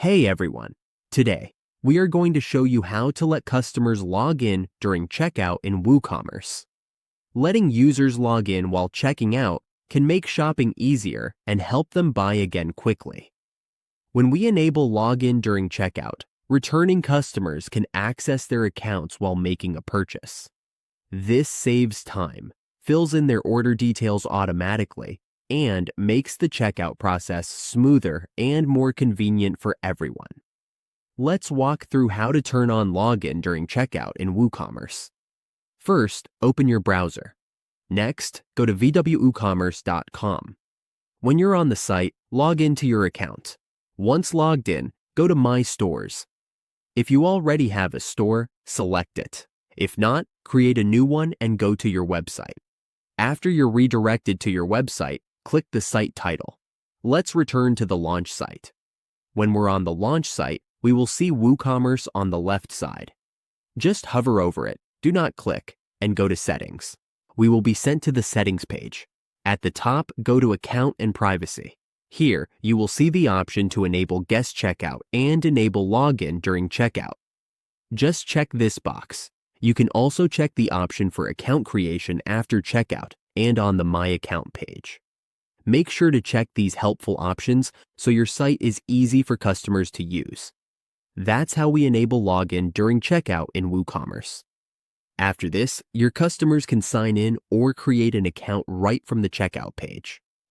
Hey everyone! Today, we are going to show you how to let customers log in during checkout in Woocommerce. Letting users log in while checking out can make shopping easier and help them buy again quickly. When we enable login during checkout, returning customers can access their accounts while making a purchase. This saves time, fills in their order details automatically, and makes the checkout process smoother and more convenient for everyone. Let's walk through how to turn on login during checkout in Woocommerce. First, open your browser. Next, go to wwoocommerce.com. When you're on the site, log into your account. Once logged in, go to My Stores. If you already have a store, select it. If not, create a new one and go to your website. After you're redirected to your website, click the site title. Let's return to the launch site. When we're on the launch site, we will see Woocommerce on the left side. Just hover over it, do not click, and go to Settings. We will be sent to the Settings page. At the top, go to Account and Privacy. Here, you will see the option to enable guest checkout and enable login during checkout. Just check this box. You can also check the option for account creation after checkout and on the My Account page. Make sure to check these helpful options so your site is easy for customers to use. That's how we enable login during checkout in Woocommerce. After this, your customers can sign in or create an account right from the checkout page.